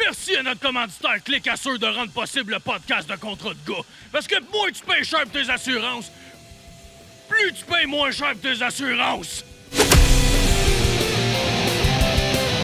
merci à notre commanditaire Click Assure de rendre possible le podcast de Contrat de gars. Parce que moins tu payes cher pour tes assurances, plus tu payes moins cher pour tes assurances.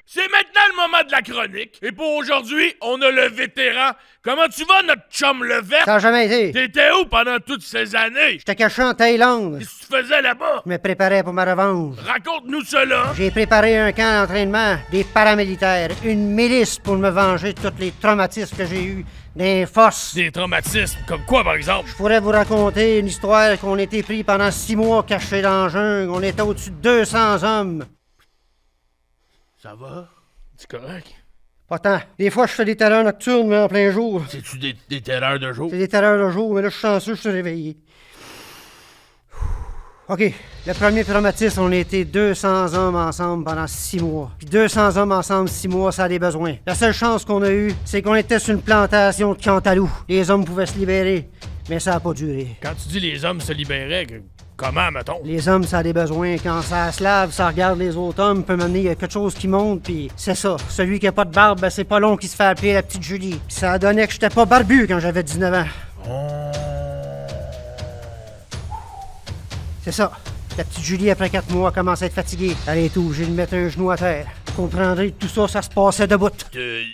C'est maintenant le moment de la chronique. Et pour aujourd'hui, on a le vétéran. Comment tu vas, notre chum Levette? Ça a jamais été. T'étais où pendant toutes ces années? J'étais caché en Thaïlande. Qu'est-ce que tu faisais là-bas? Je me préparais pour ma revanche. Raconte-nous cela. J'ai préparé un camp d'entraînement, des paramilitaires, une milice pour me venger de tous les traumatismes que j'ai eus des fosses. Des traumatismes, comme quoi par exemple? Je pourrais vous raconter une histoire qu'on était pris pendant 6 mois cachés dans la jungle. On était au-dessus de 200 hommes. Ça va? C'est correct? Pas tant. Des fois, je fais des terreurs nocturnes, mais en plein jour. C'est-tu des terreurs de jour? C'est des terreurs de jour, mais là, je suis chanceux, je suis réveillé. OK. Le premier traumatisme, on a été 200 hommes ensemble pendant 6 mois. Puis 200 hommes ensemble, 6 mois, ça a des besoins. La seule chance qu'on a eue, c'est qu'on était sur une plantation de cantalou. Les hommes pouvaient se libérer, mais ça a pas duré. Quand tu dis les hommes se libéraient, comment, mettons? Les hommes, ça a des besoins. Quand ça se lave, ça regarde les autres hommes, peut m'amener quelque chose qui monte, puis c'est ça. Celui qui a pas de barbe, ben, c'est pas long qui se fait appeler la petite Julie. Puis ça a donné que j'étais pas barbu quand j'avais 19 ans. C'est ça. La petite Julie, après 4 mois, commence à être fatiguée. Elle est obligée de mettre un genou à terre. Vous comprendrez que tout ça, ça se passait debout. Ce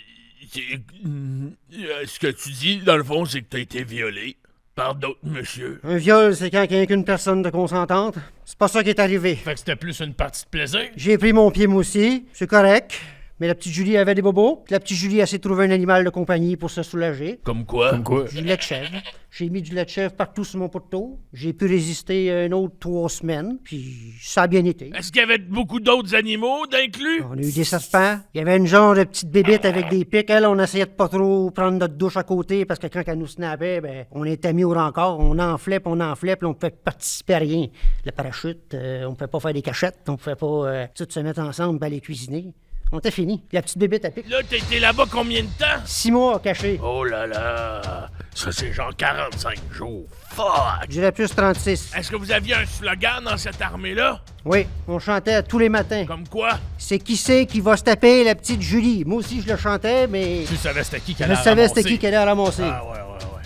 que tu dis, dans le fond, c'est que t'as été violé par d'autres monsieur. Un viol, c'est quand il n'y a qu'une personne de consentante. C'est pas ça qui est arrivé. Fait que c'était plus une partie de plaisir? J'ai pris mon pied, moi aussi. C'est correct. Mais la petite Julie avait des bobos. Puis la petite Julie, elle s'est trouvée un animal de compagnie pour se soulager. Comme quoi? Du lait de chèvre. J'ai mis du lait de chèvre partout sur mon poteau. J'ai pu résister un autre 3 semaines. Puis ça a bien été. Est-ce qu'il y avait beaucoup d'autres animaux d'inclus? On a eu des serpents. Il y avait une genre de petite bébite avec des pics. Elle, on essayait de pas trop prendre notre douche à côté parce que quand elle nous snappait, ben, on était mis au rencard. On enflait, puis on pouvait participer à rien. Le parachute, on pouvait pas faire des cachettes. On pouvait pas tout se mettre ensemble et aller cuisiner. On était fini. La petite bébête à pic. Là, t'as été là-bas combien de temps? 6 mois cachés. Oh là là! Ça, c'est genre 45 jours. Fuck! Je dirais plus 36. Est-ce que vous aviez un slogan dans cette armée-là? Oui, on chantait tous les matins. Comme quoi? C'est qui va se taper la petite Julie. Moi aussi, je le chantais, mais... Tu savais c'était qui Je allait savais c'était qui allait ramasser. Ah ouais.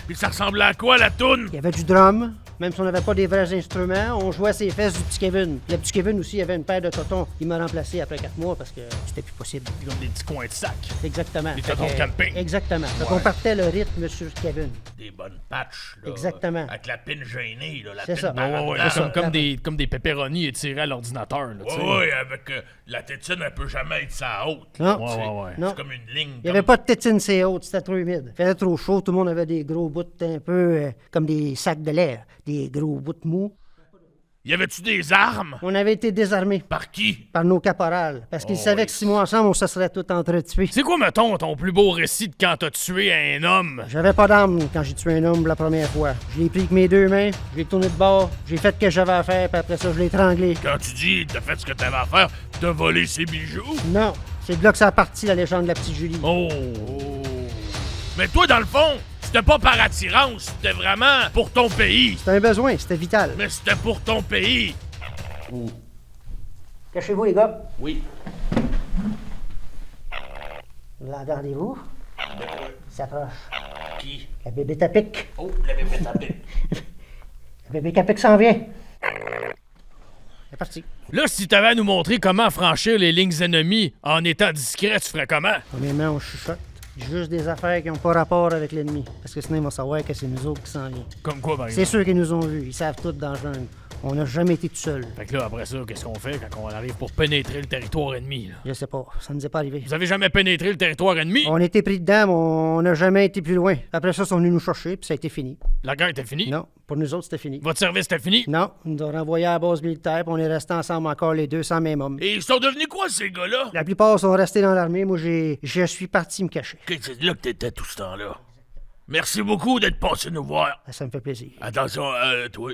Puis ça ressemblait à quoi, la toune? Il y avait du drum. Même si on n'avait pas des vrais instruments, on jouait ses fesses du petit Kevin. Le petit Kevin aussi, il avait une paire de totons. Il m'a remplacé après 4 mois parce que c'était plus possible. C'est comme des petits coins de sac. Exactement. Des totons de camping. Exactement. Donc on partait le rythme sur Kevin. Des bonnes patchs, là. Exactement. Avec la pine gênée, là. C'est ça. Comme des pepperonis étirés à l'ordinateur, là, tu sais. Oui, avec la tétine, elle peut jamais être ça haute. Non. Ouais. C'est comme une ligne. Il n'y avait pas de tétine, c'est haute, c'était trop humide. Il faisait trop chaud, tout le monde avait des gros bouts un peu comme des sacs de l'air, des gros bouts mous. Y avait-tu des armes? On avait été désarmés. Par qui? Par nos caporales. Parce qu'ils savaient que 6 mois ensemble, on se serait tous entretués. C'est quoi, mettons, ton plus beau récit de quand t'as tué un homme? J'avais pas d'arme quand j'ai tué un homme la première fois. Je l'ai pris avec mes 2 mains, je l'ai tourné de bord, j'ai fait ce que j'avais à faire, puis après ça, je l'ai étranglé. Quand tu dis t'as fait ce que t'avais à faire, t'as volé ses bijoux? Non, c'est de là que ça a parti, la légende de la petite Julie. Oh! Mais toi, dans le fond, c'était pas par attirance, c'était vraiment pour ton pays. C'était un besoin, c'était vital. Mais c'était pour ton pays. Cachez-vous, les gars. Oui. L'entendez-vous? Il s'approche. Qui? La bébé à pic. Oh, la bébé tapé. La bébé à pic s'en vient. C'est parti. Là, si t'avais à nous montrer comment franchir les lignes ennemies en étant discret, tu ferais comment? Premièrement, on chuchote. Juste des affaires qui n'ont pas rapport avec l'ennemi. Parce que sinon, ils vont savoir que c'est nous autres qui s'en viennent. Comme quoi, par C'est exemple? sûr qu'ils nous ont vus. Ils savent tout dans le jungle. On n'a jamais été tout seul. Fait que là, après ça, qu'est-ce qu'on fait quand on arrive pour pénétrer le territoire ennemi, là? Je sais pas. Ça nous est pas arrivé. Vous avez jamais pénétré le territoire ennemi? On était pris dedans, mais on n'a jamais été plus loin. Après ça, ils sont venus nous chercher, puis ça a été fini. La guerre était finie? Non, pour nous autres, c'était fini. Votre service était fini? Non, ils nous ont renvoyés à la base militaire, puis on est restés ensemble encore les 200 même hommes. Et ils sont devenus quoi, ces gars-là? La plupart sont restés dans l'armée. Moi, je suis parti me cacher. Ok, c'est là que t'étais tout ce temps-là. Merci beaucoup d'être passé nous voir. Ça me fait plaisir. Attention, toi.